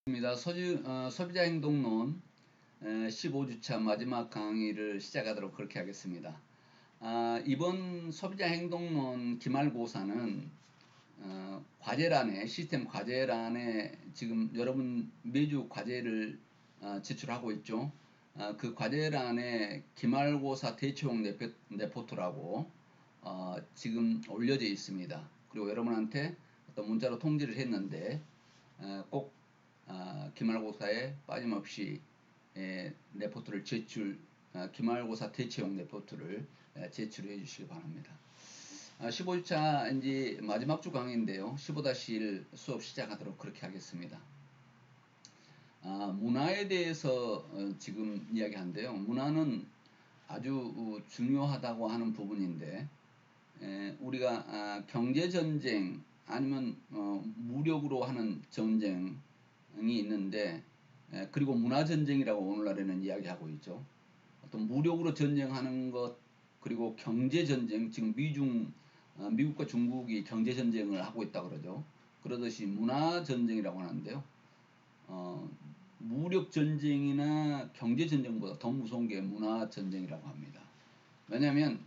입니다. 소비자 행동론 15주차 마지막 강의를 시작하도록 그렇게 하겠습니다. 이번 소비자 행동론 기말고사는 과제란에 시스템 과제란에 지금 여러분 매주 과제를 제출하고 있죠. 그 과제란에 기말고사 대체용 레포트라고 지금 올려져 있습니다. 그리고 여러분한테 어떤 문자로 통지를 했는데 꼭 기말고사에 빠짐없이 레포트를 기말고사 대체용 레포트를 제출해 주시기 바랍니다. 15주차 이제 마지막 주 강의인데요. 15-1 수업 시작하도록 그렇게 하겠습니다. 문화에 대해서 지금 이야기한데요. 문화는 아주 중요하다고 하는 부분인데 우리가 경제전쟁 아니면 무력으로 하는 전쟁이 있는데 그리고 문화전쟁이라고 오늘날에는 이야기하고 있죠. 어떤 무력으로 전쟁하는 것 그리고 경제전쟁, 지금 미국과 중국이 경제전쟁을 하고 있다고 그러죠. 그러듯이 문화전쟁이라고 하는데요. 무력전쟁이나 경제전쟁보다 더 무서운 게 문화전쟁이라고 합니다. 왜냐하면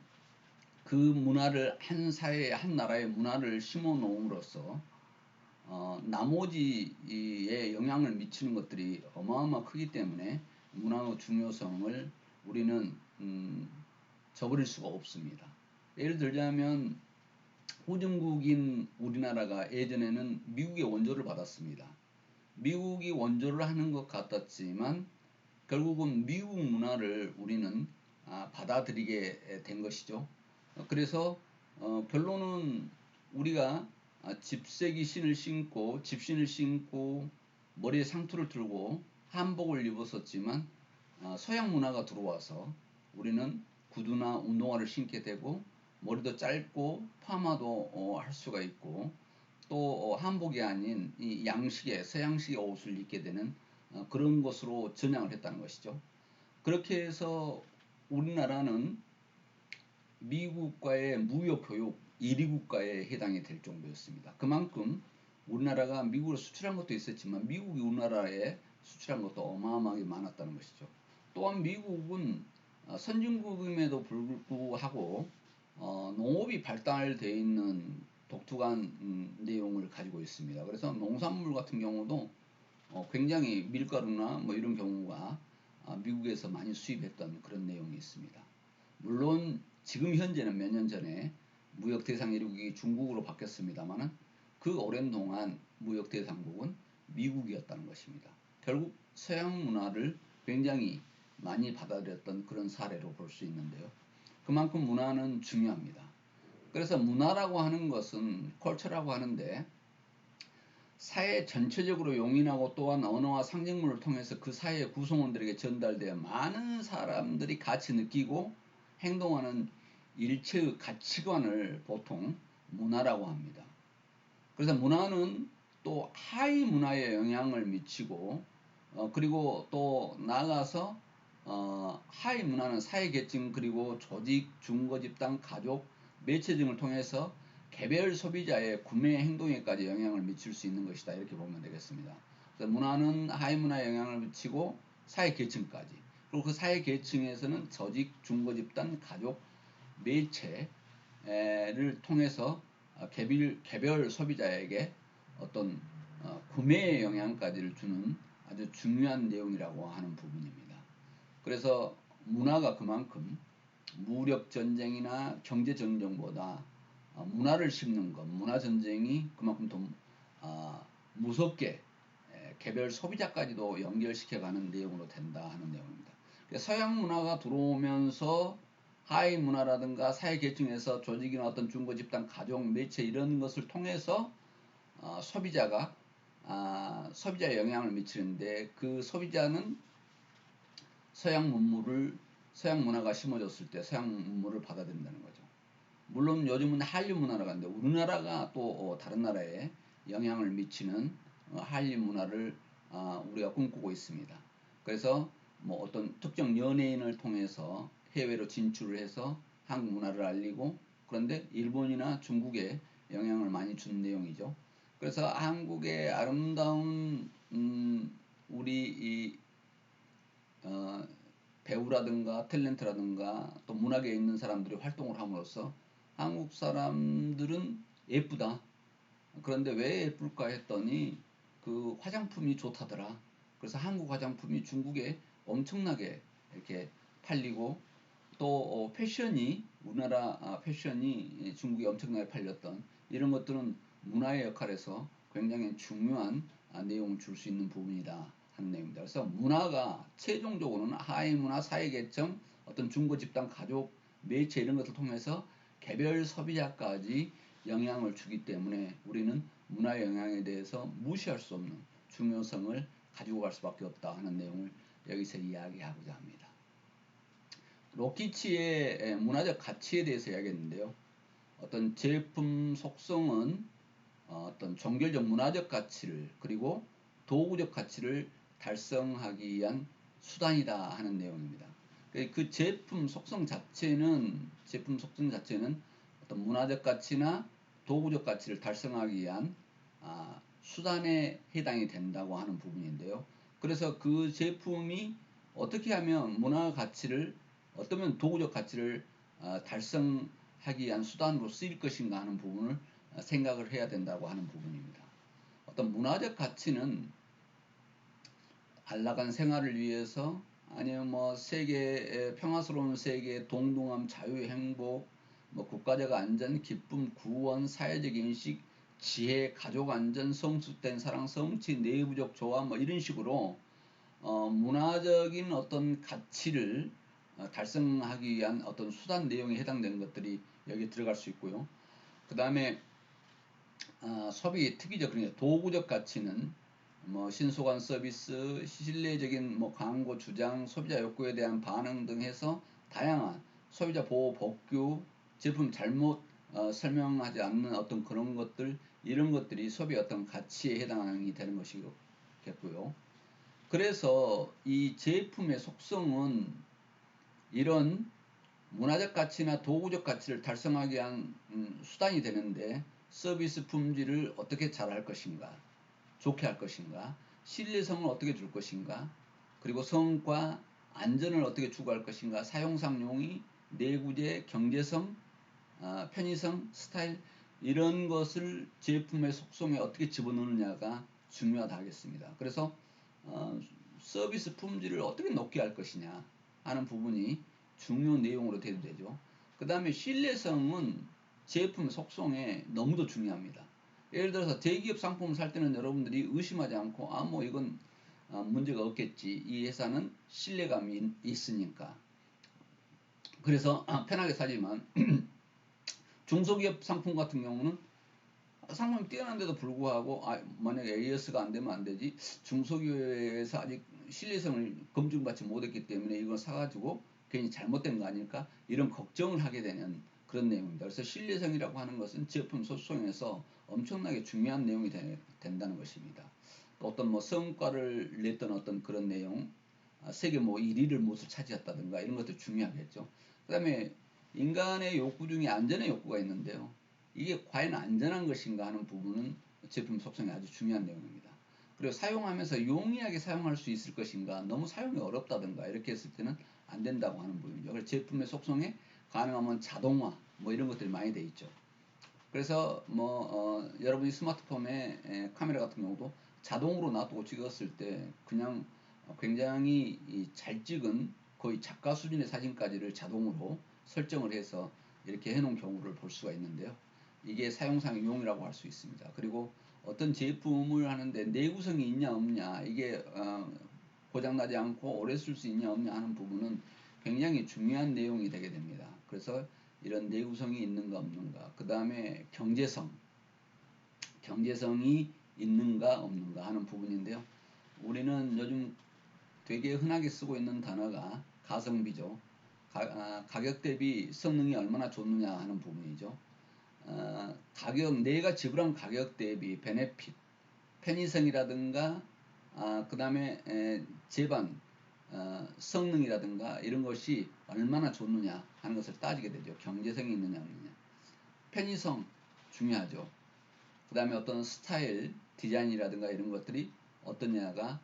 그 문화를 한 사회에 한 나라의 문화를 심어 놓음으로써 나머지에 영향을 미치는 것들이 어마어마 크기 때문에 문화의 중요성을 우리는 저버릴 수가 없습니다. 예를 들자면 후진국인 우리나라가 예전에는 미국의 원조를 받았습니다. 미국이 원조를 하는 것 같았지만 결국은 미국 문화를 우리는 받아들이게 된 것이죠. 그래서 결론은 우리가 집세기 신을 신고 집신을 신고 머리에 상투를 들고 한복을 입었었지만 서양 문화가 들어와서 우리는 구두나 운동화를 신게 되고 머리도 짧고 파마도 할 수가 있고 또 한복이 아닌 이 양식의 서양식의 옷을 입게 되는 그런 것으로 전향을 했다는 것이죠. 그렇게 해서 우리나라는 미국과의 무역 교육 1위 국가에 해당이 될 정도였습니다. 그만큼 우리나라가 미국으로 수출한 것도 있었지만 미국이 우리나라에 수출한 것도 어마어마하게 많았다는 것이죠. 또한 미국은 선진국임에도 불구하고 농업이 발달되어 있는 독특한 내용을 가지고 있습니다. 그래서 농산물 같은 경우도 굉장히 밀가루나 뭐 이런 경우가 미국에서 많이 수입했던 그런 내용이 있습니다. 물론 지금 현재는 몇 년 전에 무역 대상 1국이 중국으로 바뀌었습니다만은 그 오랜 동안 무역 대상국은 미국이었다는 것입니다. 결국 서양 문화를 굉장히 많이 받아들였던 그런 사례로 볼 수 있는데요. 그만큼 문화는 중요합니다. 그래서 문화라고 하는 것은 컬처라고 하는데 사회 전체적으로 용인하고 또한 언어와 상징물을 통해서 그 사회의 구성원들에게 전달되어 많은 사람들이 같이 느끼고 행동하는 일체의 가치관을 보통 문화라고 합니다. 그래서 문화는 또 하위 문화에 영향을 미치고 그리고 또 나아가서 하위 문화는 사회계층 그리고 조직, 중거집단, 가족, 매체 등을 통해서 개별 소비자의 구매 행동에까지 영향을 미칠 수 있는 것이다. 이렇게 보면 되겠습니다. 그래서 문화는 하위 문화에 영향을 미치고 사회계층까지 그리고 그 사회계층에서는 조직, 중거집단, 가족, 매체를 통해서 개별 소비자에게 어떤 구매의 영향까지를 주는 아주 중요한 내용이라고 하는 부분입니다. 그래서 문화가 그만큼 무력전쟁이나 경제전쟁보다 문화를 심는 것, 문화전쟁이 그만큼 더 무섭게 개별 소비자까지도 연결시켜가는 내용으로 된다 하는 내용입니다. 서양 문화가 들어오면서 하위 문화라든가 사회계층에서 조직이나 어떤 중고집단, 가족, 매체 이런 것을 통해서 소비자가 소비자에 영향을 미치는데 그 소비자는 서양 문화가 심어졌을 때 서양 문물을 받아들인다는 거죠. 물론 요즘은 한류 문화라고 하는데 우리나라가 또 다른 나라에 영향을 미치는 한류 문화를 우리가 꿈꾸고 있습니다. 그래서 뭐 어떤 특정 연예인을 통해서 해외로 진출을 해서 한국 문화를 알리고 그런데 일본이나 중국에 영향을 많이 준 내용이죠. 그래서 한국의 아름다운 배우라든가 탤런트라든가 또 문학에 있는 사람들이 활동을 함으로써 한국 사람들은 예쁘다. 그런데 왜 예쁠까 했더니 그 화장품이 좋다더라. 그래서 한국 화장품이 중국에 엄청나게 이렇게 팔리고 또 패션이 우리나라 패션이 중국에 엄청나게 팔렸던 이런 것들은 문화의 역할에서 굉장히 중요한 내용을 줄 수 있는 부분이다 하는 내용입니다. 그래서 문화가 최종적으로는 하위 문화, 사회계층, 어떤 중고 집단, 가족, 매체 이런 것을 통해서 개별 소비자까지 영향을 주기 때문에 우리는 문화의 영향에 대해서 무시할 수 없는 중요성을 가지고 갈 수밖에 없다 하는 내용을 여기서 이야기하고자 합니다. 로키치의 문화적 가치에 대해서 이야기했는데요. 어떤 제품 속성은 어떤 종결적 문화적 가치를 그리고 도구적 가치를 달성하기 위한 수단이다 하는 내용입니다. 그 제품 속성 자체는 어떤 문화적 가치나 도구적 가치를 달성하기 위한 수단에 해당이 된다고 하는 부분인데요. 그래서 그 제품이 어떻게 하면 문화 가치를 어쩌면 도구적 가치를 달성하기 위한 수단으로 쓰일 것인가 하는 부분을 생각을 해야 된다고 하는 부분입니다. 어떤 문화적 가치는 안락한 생활을 위해서 아니면 뭐 세계 평화스러운 세계, 동등함, 자유, 행복, 뭐 국가적 안전, 기쁨, 구원, 사회적 인식, 지혜, 가족 안전, 성숙된 사랑, 성취, 내부적 조화 뭐 이런 식으로 문화적인 어떤 가치를 달성하기 위한 어떤 수단 내용에 해당되는 것들이 여기 들어갈 수 있고요. 그 다음에 소비 특이적 그러니까 도구적 가치는 뭐 신속한 서비스, 신뢰적인 뭐 광고 주장, 소비자 욕구에 대한 반응 등 해서 다양한 소비자 보호 법규, 제품 잘못 설명하지 않는 어떤 그런 것들 이런 것들이 소비의 어떤 가치에 해당이 되는 것이겠고요. 그래서 이 제품의 속성은 이런 문화적 가치나 도구적 가치를 달성하기 위한 수단이 되는데 서비스 품질을 어떻게 잘할 것인가, 좋게 할 것인가, 신뢰성을 어떻게 줄 것인가, 그리고 성과, 안전을 어떻게 추구할 것인가, 사용상 용이, 내구재, 경제성, 편의성, 스타일 이런 것을 제품의 속성에 어떻게 집어넣느냐가 중요하다 하겠습니다. 그래서 서비스 품질을 어떻게 높게 할 것이냐 하는 부분이 중요 내용으로 되죠. 그 다음에 신뢰성은 제품 속성에 너무도 중요합니다. 예를 들어서 대기업 상품을 살 때는 여러분들이 의심하지 않고 뭐 이건 문제가 없겠지. 이 회사는 신뢰감이 있으니까. 그래서 편하게 사지만 중소기업 상품 같은 경우는 상품이 뛰어난데도 불구하고 만약에 AS가 안 되면 안 되지. 중소기업에서 아직 신뢰성을 검증받지 못했기 때문에 이걸 사가지고 괜히 잘못된 거 아닐까? 이런 걱정을 하게 되는 그런 내용입니다. 그래서 신뢰성이라고 하는 것은 제품 소송에서 엄청나게 중요한 내용이 된다는 것입니다. 또 어떤 뭐 성과를 냈던 어떤 그런 내용, 세계 뭐 1위를 못을 차지했다든가 이런 것도 중요하겠죠. 그 다음에 인간의 욕구 중에 안전의 욕구가 있는데요. 이게 과연 안전한 것인가 하는 부분은 제품 속성이 아주 중요한 내용입니다. 그리고 사용하면서 용이하게 사용할 수 있을 것인가, 너무 사용이 어렵다든가 이렇게 했을 때는 안 된다고 하는 부분이죠. 그래서 제품의 속성에 가능하면 자동화 뭐 이런 것들이 많이 돼 있죠. 그래서 뭐 여러분이 스마트폰에 카메라 같은 경우도 자동으로 놔두고 찍었을 때 그냥 굉장히 잘 찍은 거의 작가 수준의 사진까지를 자동으로 설정을 해서 이렇게 해놓은 경우를 볼 수가 있는데요. 이게 사용상의 용이라고 할 수 있습니다. 그리고 어떤 제품을 하는데 내구성이 있냐 없냐 이게 고장나지 않고 오래 쓸 수 있냐 없냐 하는 부분은 굉장히 중요한 내용이 되게 됩니다. 그래서 이런 내구성이 있는가 없는가, 그 다음에 경제성이 있는가 없는가 하는 부분인데요. 우리는 요즘 되게 흔하게 쓰고 있는 단어가 가성비죠. 가격 대비 성능이 얼마나 좋느냐 하는 부분이죠. 가격, 내가 지불한 가격 대비 베네핏, 편의성이라든가 그 다음에 제반, 성능이라든가 이런 것이 얼마나 좋느냐 하는 것을 따지게 되죠. 경제성이 있느냐 없느냐. 편의성 중요하죠. 그 다음에 어떤 스타일, 디자인이라든가 이런 것들이 어떠냐가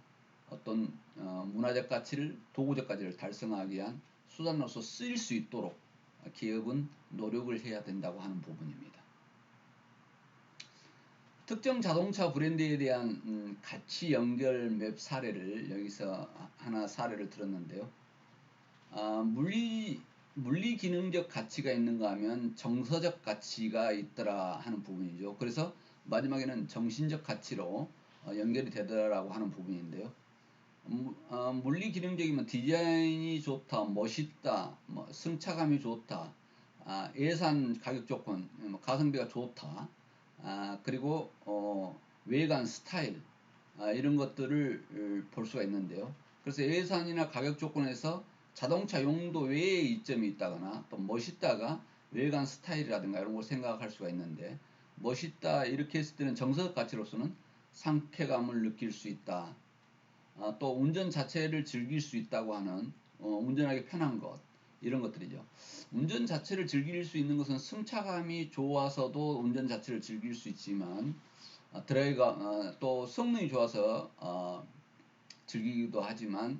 어떤 문화적 가치를 도구적 가치를 달성하기 위한 수단으로서 쓰일 수 있도록 기업은 노력을 해야 된다고 하는 부분입니다. 특정 자동차 브랜드에 대한 가치 연결 맵 사례를 여기서 하나 사례를 들었는데요. 물리 기능적 가치가 있는가 하면 정서적 가치가 있더라 하는 부분이죠. 그래서 마지막에는 정신적 가치로 연결이 되더라고 하는 부분인데요. 물리 기능적이면 디자인이 좋다, 멋있다, 뭐 승차감이 좋다, 예산 가격 조건, 가성비가 좋다, 그리고 외관 스타일 이런 것들을 볼 수가 있는데요. 그래서 예산이나 가격 조건에서 자동차 용도 외에 이점이 있다거나 또 멋있다가 외관 스타일이라든가 이런 걸 생각할 수가 있는데, 멋있다 이렇게 했을 때는 정서적 가치로서는 상쾌감을 느낄 수 있다, 또 운전 자체를 즐길 수 있다고 하는 운전하기 편한 것, 이런 것들이죠. 운전 자체를 즐길 수 있는 것은 승차감이 좋아서도 운전 자체를 즐길 수 있지만 드라이브가 또 성능이 좋아서 즐기기도 하지만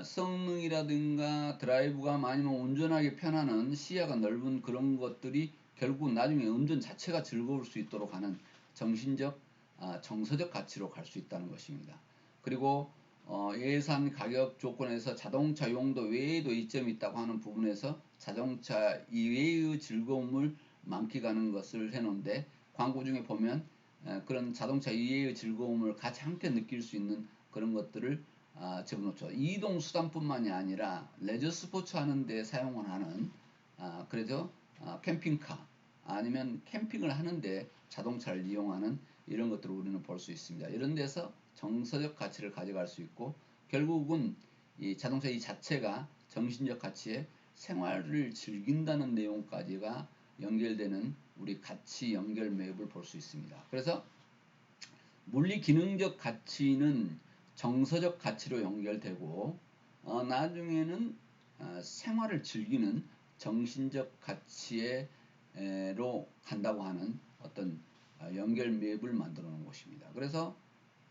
성능이라든가 드라이브감 아니면 운전하기 편안한 시야가 넓은 그런 것들이 결국 나중에 운전 자체가 즐거울 수 있도록 하는 정신적 정서적 가치로 갈 수 있다는 것입니다. 그리고 예산 가격 조건에서 자동차 용도 외에도 이점이 있다고 하는 부분에서 자동차 이외의 즐거움을 만끽하는 것을 해놓은데, 광고 중에 보면 그런 자동차 이외의 즐거움을 같이 함께 느낄 수 있는 그런 것들을 집어넣죠. 이동 수단뿐만이 아니라 레저 스포츠 하는 데 사용을 하는 그래서 캠핑카 아니면 캠핑을 하는데 자동차를 이용하는 이런 것들을 우리는 볼 수 있습니다. 이런 데서 정서적 가치를 가져갈 수 있고, 결국은 이 자동차 이 자체가 정신적 가치에 생활을 즐긴다는 내용까지가 연결되는 우리 가치 연결 맵을 볼 수 있습니다. 그래서 물리 기능적 가치는 정서적 가치로 연결되고 나중에는 생활을 즐기는 정신적 가치로 간다고 하는 어떤 연결 맵을 만들어 놓은 것입니다. 그래서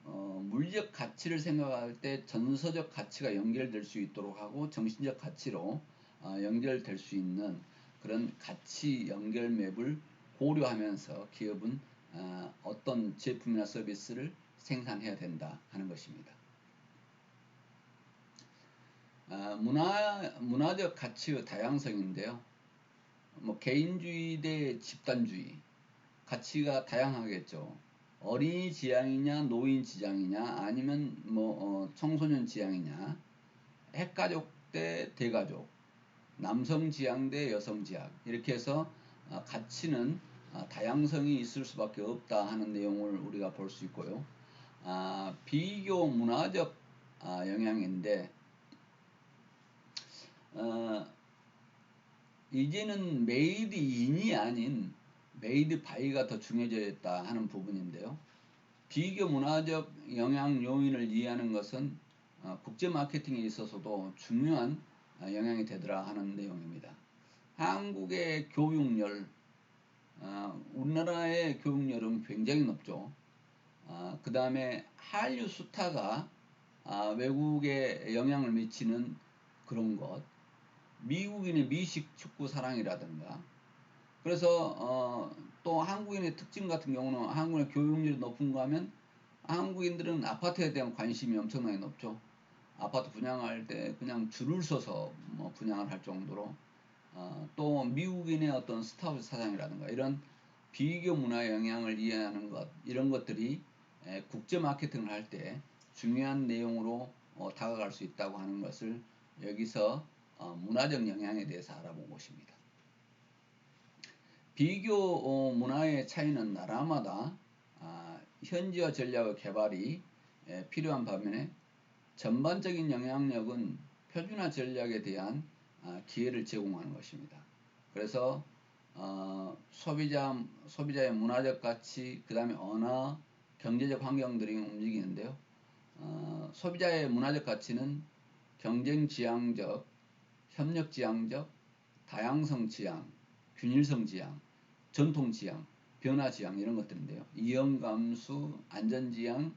물리적 가치를 생각할 때 정서적 가치가 연결될 수 있도록 하고 정신적 가치로 연결될 수 있는 그런 가치 연결 맵을 고려하면서 기업은 어떤 제품이나 서비스를 생산해야 된다 하는 것입니다. 문화적 가치의 다양성인데요. 뭐 개인주의 대 집단주의, 가치가 다양하겠죠. 어린이 지향이냐, 노인 지향이냐, 아니면 청소년 지향이냐, 핵가족 대 대가족, 남성 지향 대 여성 지향, 이렇게 해서 가치는 다양성이 있을 수밖에 없다 하는 내용을 우리가 볼 수 있고요. 비교 문화적 영향인데 이제는 메이드 인이 아닌 메이드 바이가 더 중요해졌다 하는 부분인데요. 비교 문화적 영향 요인을 이해하는 것은 국제 마케팅에 있어서도 중요한 영향이 되더라 하는 내용입니다. 한국의 교육열, 우리나라의 교육열은 굉장히 높죠. 그 다음에 한류 스타가 외국에 영향을 미치는 그런 것, 미국인의 미식 축구 사랑이라든가, 그래서 또 한국인의 특징 같은 경우는 한국의 교육률이 높은가 하면 한국인들은 아파트에 대한 관심이 엄청나게 높죠. 아파트 분양할 때 그냥 줄을 서서 분양을 할 정도로, 또 미국인의 어떤 스타벅스 사장이라든가 이런 비교 문화의 영향을 이해하는 것, 이런 것들이 국제 마케팅을 할 때 중요한 내용으로 다가갈 수 있다고 하는 것을 여기서 문화적 영향에 대해서 알아본 것입니다. 비교 문화의 차이는 나라마다 현지화 전략의 개발이 필요한 반면에 전반적인 영향력은 표준화 전략에 대한 기회를 제공하는 것입니다. 그래서 소비자의 문화적 가치, 그 다음에 언어, 경제적 환경들이 움직이는데요. 소비자의 문화적 가치는 경쟁 지향적, 협력 지향적, 다양성 지향, 균일성 지향, 전통 지향, 변화 지향 이런 것들인데요. 이용 감수, 안전 지향,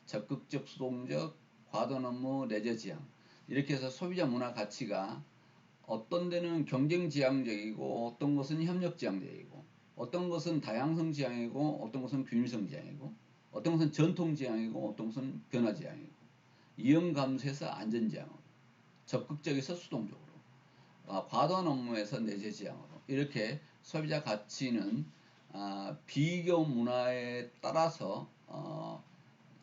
적극적 수동적, 과도한 업무, 레저 지향 이렇게 해서 소비자 문화 가치가 어떤 데는 경쟁 지향적이고 어떤 것은 협력 지향적이고 어떤 것은 다양성 지향이고 어떤 것은 균일성 지향이고 어떤 것은 전통 지향이고 어떤 것은 변화 지향이고 이용 감소에서 안전 지향으로 적극적에서 수동적으로 과도한 업무에서 내재 지향으로 이렇게 소비자 가치는 비교 문화에 따라서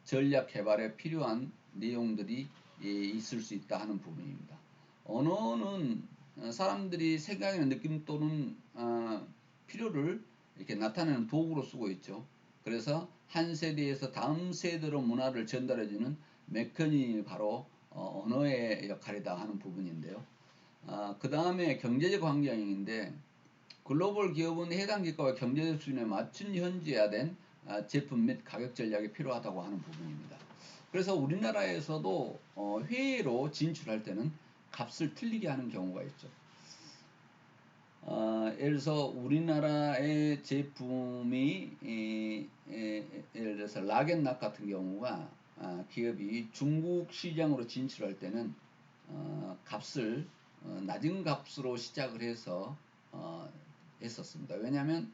전략 개발에 필요한 내용들이 있을 수 있다 하는 부분입니다. 언어는 사람들이 생각하는 느낌 또는 필요를 이렇게 나타내는 도구로 쓰고 있죠. 그래서 한 세대에서 다음 세대로 문화를 전달해주는 메커니즘이 바로 언어의 역할이다 하는 부분인데요. 그 다음에 경제적 환경인데 글로벌 기업은 해당 기업과 경제적 수준에 맞춘 현지화된 제품 및 가격 전략이 필요하다고 하는 부분입니다. 그래서 우리나라에서도 해외로 진출할 때는 값을 틀리게 하는 경우가 있죠. 예를 들어서 우리나라의 제품이 예를 들어서 락앤락 같은 경우가 기업이 중국 시장으로 진출할 때는 값을 낮은 값으로 시작을 해서 했었습니다. 왜냐하면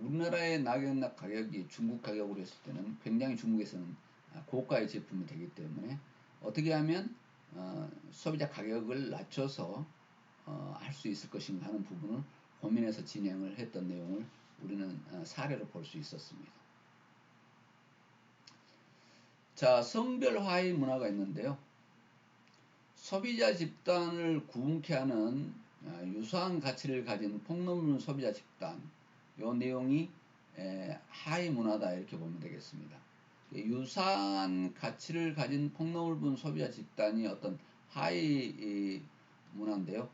우리나라의 락앤락 가격이 중국 가격으로 했을 때는 굉장히 중국에서는 고가의 제품이 되기 때문에 어떻게 하면 소비자 가격을 낮춰서 할 수 있을 것인가 하는 부분을 고민해서 진행을 했던 내용을 우리는 사례로 볼 수 있었습니다. 자, 성별 화해 문화가 있는데요. 소비자 집단을 구분케 하는 유사한 가치를 가진 폭넓은 소비자 집단, 요 내용이 하이 문화다 이렇게 보면 되겠습니다. 유사한 가치를 가진 폭넓은 소비자 집단이 어떤 하이 문화인데요.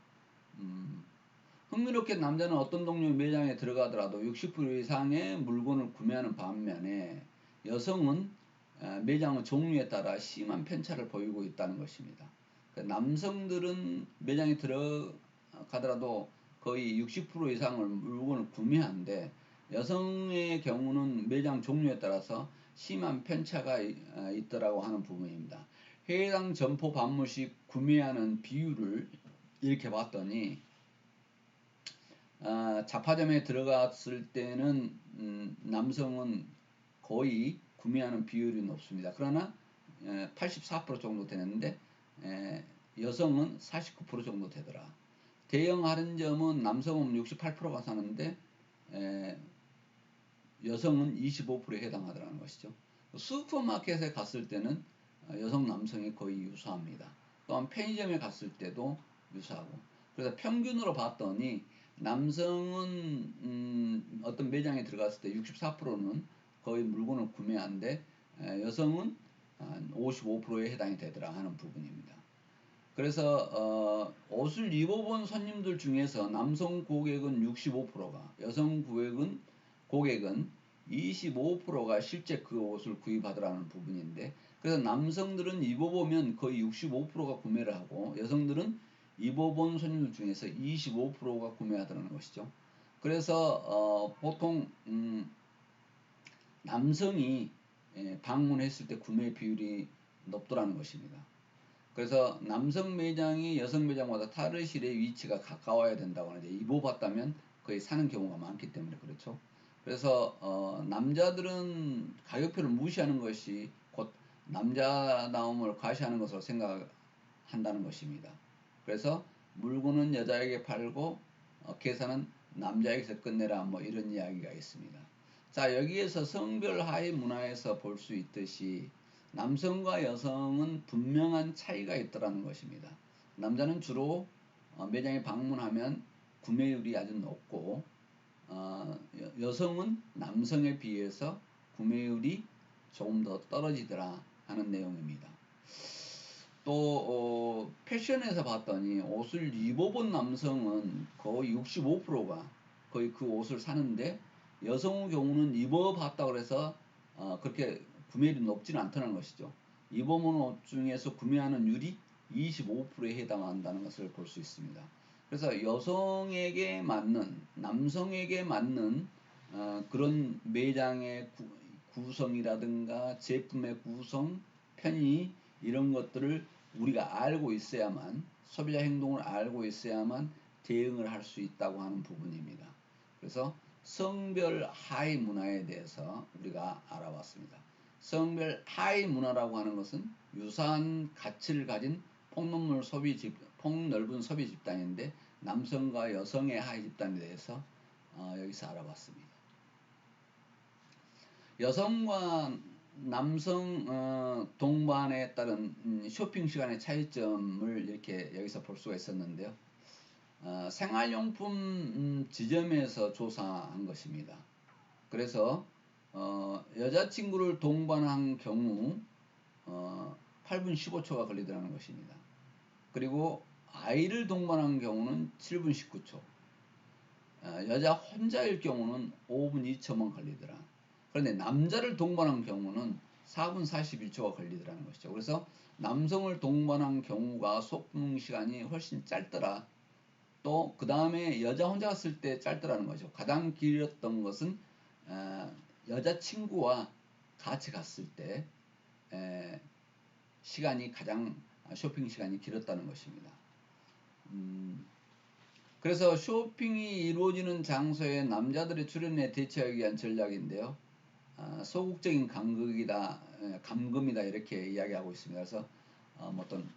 흥미롭게 남자는 어떤 동료 매장에 들어가더라도 60% 이상의 물건을 구매하는 반면에 여성은 매장의 종류에 따라 심한 편차를 보이고 있다는 것입니다. 남성들은 매장에 들어가더라도 거의 60% 이상을 물건을 구매하는데 여성의 경우는 매장 종류에 따라서 심한 편차가 있더라고 하는 부분입니다. 해당 점포 반물씩 구매하는 비율을 이렇게 봤더니 잡화점에 들어갔을 때는 남성은 거의 구매하는 비율이 높습니다. 그러나 84% 정도 되는데 여성은 49% 정도 되더라. 대형 할인점은 남성은 68%가 사는데 여성은 25%에 해당하더라는 것이죠. 슈퍼마켓에 갔을 때는 여성 남성이 거의 유사합니다. 또한 편의점에 갔을 때도 유사하고 그래서 평균으로 봤더니 남성은 어떤 매장에 들어갔을 때 64%는 거의 물건을 구매하는데 여성은 55%에 해당이 되더라 하는 부분입니다. 그래서 옷을 입어본 손님들 중에서 남성 고객은 65%가 여성 고객은 25%가 실제 그 옷을 구입하더라는 부분인데 그래서 남성들은 입어보면 거의 65%가 구매를 하고 여성들은 입어본 손님들 중에서 25%가 구매하더라는 것이죠. 그래서 보통 남성이 방문했을 때 구매 비율이 높더라는 것입니다. 그래서 남성 매장이 여성 매장보다 탈의실의 위치가 가까워야 된다고 하는데 입어봤다면 거의 사는 경우가 많기 때문에 그렇죠. 그래서 남자들은 가격표를 무시하는 것이 곧 남자다움을 과시하는 것으로 생각한다는 것입니다. 그래서 물건은 여자에게 팔고 계산은 남자에게서 끝내라 뭐 이런 이야기가 있습니다. 자, 여기에서 성별 하위 문화에서 볼 수 있듯이 남성과 여성은 분명한 차이가 있더라는 것입니다. 남자는 주로 매장에 방문하면 구매율이 아주 높고 여성은 남성에 비해서 구매율이 조금 더 떨어지더라 하는 내용입니다. 또 패션에서 봤더니 옷을 입어본 남성은 거의 65%가 거의 그 옷을 사는데 여성의 경우는 입어봤다고 해서 그렇게 구매율이 높지는 않다는 것이죠. 입어본 옷 중에서 구매하는 율이 25%에 해당한다는 것을 볼 수 있습니다. 그래서 여성에게 맞는 남성에게 맞는 그런 매장의 구성이라든가 제품의 구성 편이 이런 것들을 우리가 알고 있어야만, 소비자 행동을 알고 있어야만 대응을 할 수 있다고 하는 부분입니다. 그래서 성별 하위 문화에 대해서 우리가 알아봤습니다. 성별 하위 문화라고 하는 것은 유사한 가치를 가진 폭넓은 소비 집단인데, 남성과 여성의 하위 집단에 대해서 여기서 알아봤습니다. 여성과 남성 동반에 따른 쇼핑 시간의 차이점을 이렇게 여기서 볼 수가 있었는데요. 생활용품 지점에서 조사한 것입니다. 그래서 여자친구를 동반한 경우 8분 15초가 걸리더라는 것입니다. 그리고 아이를 동반한 경우는 7분 19초, 여자 혼자일 경우는 5분 2초만 걸리더라. 그런데 남자를 동반한 경우는 4분 41초가 걸리더라는 것이죠. 그래서 남성을 동반한 경우가 소풍 시간이 훨씬 짧더라. 또 그 다음에 여자 혼자 갔을 때 짧더라는 거죠. 가장 길었던 것은 여자친구와 같이 갔을 때 시간이 가장 쇼핑 시간이 길었다는 것입니다. 그래서 쇼핑이 이루어지는 장소에 남자들의 출연에 대처하기 위한 전략인데요. 소극적인 감금이다 이렇게 이야기하고 있습니다. 그래서 어떤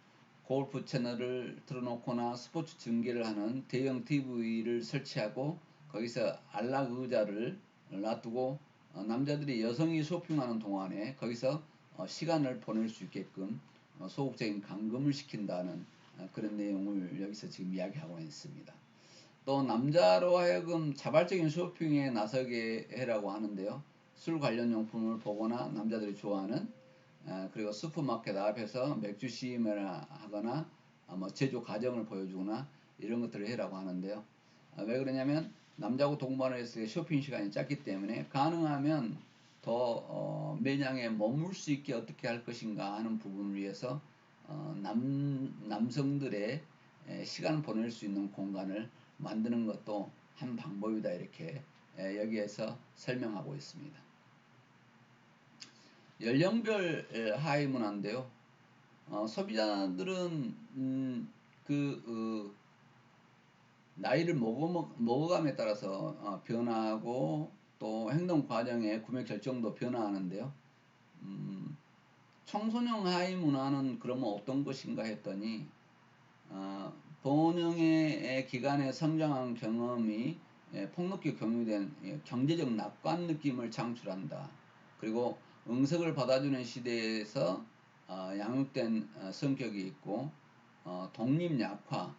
골프 채널을 틀어놓거나 스포츠 중계를 하는 대형 TV를 설치하고 거기서 안락 의자를 놔두고 남자들이 여성이 쇼핑하는 동안에 거기서 시간을 보낼 수 있게끔 소극적인 감금을 시킨다는 그런 내용을 여기서 지금 이야기하고 있습니다. 또 남자로 하여금 자발적인 쇼핑에 나서게 해라고 하는데요. 술 관련 용품을 보거나 남자들이 좋아하는 그리고 슈퍼마켓 앞에서 맥주 시음을 하거나 제조 과정을 보여주거나 이런 것들을 해라고 하는데요. 왜 그러냐면 남자하고 동반을 했을 때 쇼핑 시간이 짧기 때문에 가능하면 더 매장에 머물 수 있게 어떻게 할 것인가 하는 부분을 위해서 남성들의 시간을 보낼 수 있는 공간을 만드는 것도 한 방법이다 이렇게 여기에서 설명하고 있습니다. 연령별 하위 문화인데요. 소비자들은 나이를 먹어감에 따라서 변화하고 또 행동 과정의 구매 결정도 변화하는데요. 청소년 하위 문화는 그러면 어떤 것인가 했더니 본영의 기간에 성장한 경험이 폭넓게 공유된 경제적 낙관 느낌을 창출한다. 그리고 응석을 받아주는 시대에서 양육된 성격이 있고 독립 약화,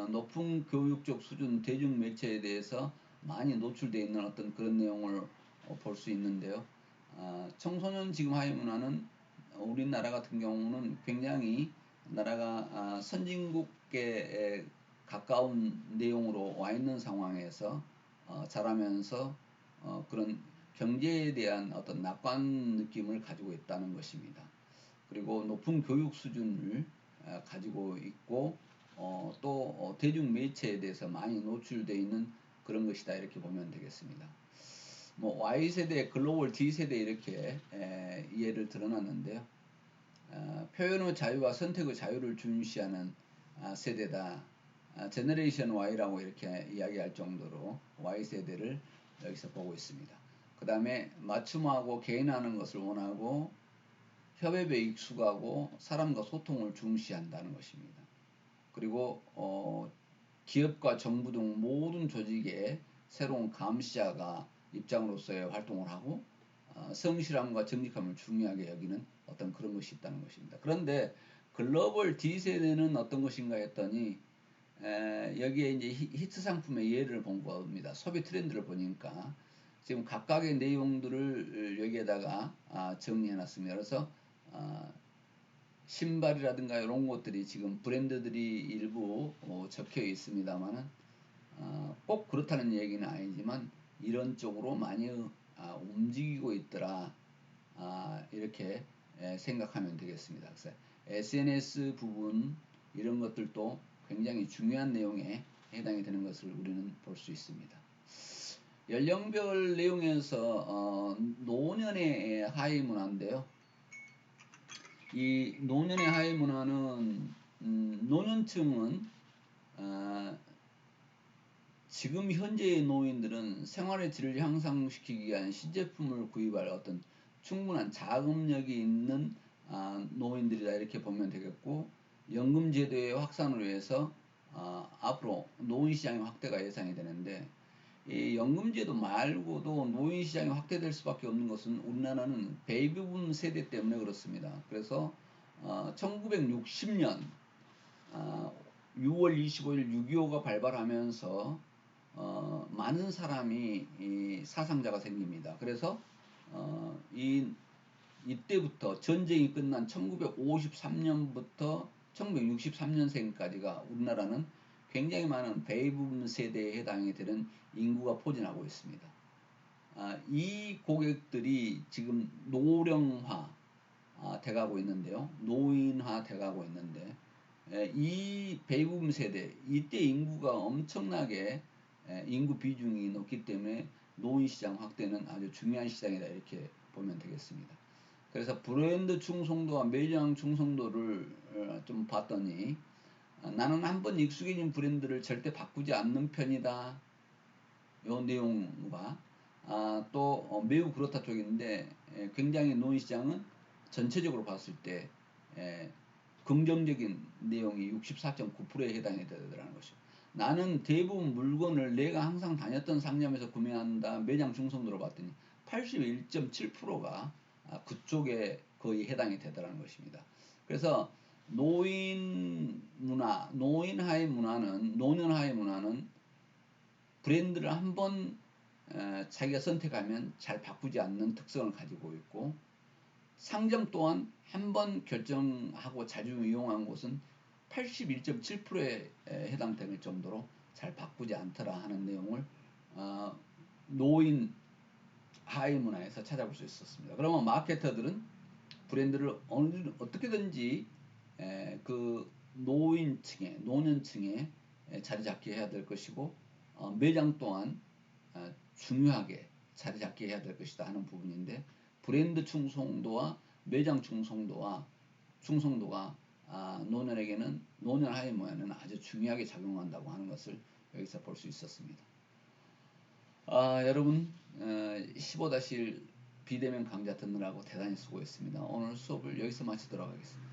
높은 교육적 수준, 대중매체에 대해서 많이 노출되어 있는 어떤 그런 내용을 볼 수 있는데요. 청소년 지금 하위 문화는 우리나라 같은 경우는 굉장히 나라가 선진국에 가까운 내용으로 와 있는 상황에서 자라면서 그런 경제에 대한 어떤 낙관 느낌을 가지고 있다는 것입니다. 그리고 높은 교육 수준을 가지고 있고 또 대중 매체에 대해서 많이 노출되어 있는 그런 것이다 이렇게 보면 되겠습니다. Y세대, 글로벌 D세대 이렇게 이해를 드러났는데요. 표현의 자유와 선택의 자유를 중시하는 세대다. 제너레이션 Y라고 이렇게 이야기할 정도로 Y세대를 여기서 보고 있습니다. 그 다음에 맞춤하고 개인화하는 것을 원하고 협업에 익숙하고 사람과 소통을 중시한다는 것입니다. 그리고 기업과 정부 등 모든 조직에 새로운 감시자가 입장으로서의 활동을 하고 성실함과 정직함을 중요하게 여기는 어떤 그런 것이 있다는 것입니다. 그런데 글로벌 D세대는 어떤 것인가 했더니 여기에 이제 히트 상품의 예를 본 겁니다. 소비 트렌드를 보니까 지금 각각의 내용들을 여기에다가 정리해 놨습니다. 그래서 신발이라든가 이런 것들이 지금 브랜드들이 일부 적혀 있습니다만은 꼭 그렇다는 얘기는 아니지만 이런 쪽으로 많이 움직이고 있더라 이렇게 생각하면 되겠습니다. 그래서 SNS 부분 이런 것들도 굉장히 중요한 내용에 해당이 되는 것을 우리는 볼 수 있습니다. 연령별 내용에서 노년의 하위 문화인데요. 이 노년의 하위 문화는 노년층은 지금 현재의 노인들은 생활의 질을 향상시키기 위한 신제품을 구입할 어떤 충분한 자금력이 있는 노인들이다 이렇게 보면 되겠고, 연금제도의 확산을 위해서 앞으로 노인시장의 확대가 예상이 되는데, 이 연금제도 말고도 노인시장이 확대될 수밖에 없는 것은 우리나라는 베이비붐 세대 때문에 그렇습니다. 그래서 1960년 6월 25일 6.25가 발발하면서 많은 사람이 이 사상자가 생깁니다. 그래서 이때부터 전쟁이 끝난 1953년부터 1963년생까지가 우리나라는 굉장히 많은 베이비붐 세대에 해당이 되는 인구가 포진하고 있습니다. 이 고객들이 지금 노령화 돼가고 있는데요. 노인화 돼가고 있는데, 이 베이비붐 세대, 이때 인구가 엄청나게 인구 비중이 높기 때문에 노인시장 확대는 아주 중요한 시장이다 이렇게 보면 되겠습니다. 그래서 브랜드 충성도와 매장 충성도를 좀 봤더니, 나는 한번 익숙해진 브랜드를 절대 바꾸지 않는 편이다 요 내용과 또 매우 그렇다 쪽인데, 굉장히 노인시장은 전체적으로 봤을 때 긍정적인 내용이 64.9%에 해당이 되더라는 것이죠. 나는 대부분 물건을 내가 항상 다녔던 상점에서 구매한다 매장 충성도로 봤더니 81.7%가 그쪽에 거의 해당이 되더라는 것입니다. 그래서 노인 문화, 노인하의 문화는, 노년하의 문화는 브랜드를 한번 자기가 선택하면 잘 바꾸지 않는 특성을 가지고 있고, 상점 또한 한번 결정하고 자주 이용한 곳은 81.7%에 해당될 정도로 잘 바꾸지 않더라 하는 내용을 노인 하이 문화에서 찾아볼 수 있었습니다. 그러면 마케터들은 브랜드를 어떻게든지 그 노인층에, 노년층에 자리 잡게 해야 될 것이고, 매장 또한 중요하게 자리 잡게 해야 될 것이다 하는 부분인데, 브랜드 충성도와 매장 충성도가 노년에게는, 노년 하위 문화에는 아주 중요하게 작용한다고 하는 것을 여기서 볼 수 있었습니다. 여러분 15-1 비대면 강좌 듣느라고 대단히 수고했습니다. 오늘 수업을 여기서 마치도록 하겠습니다.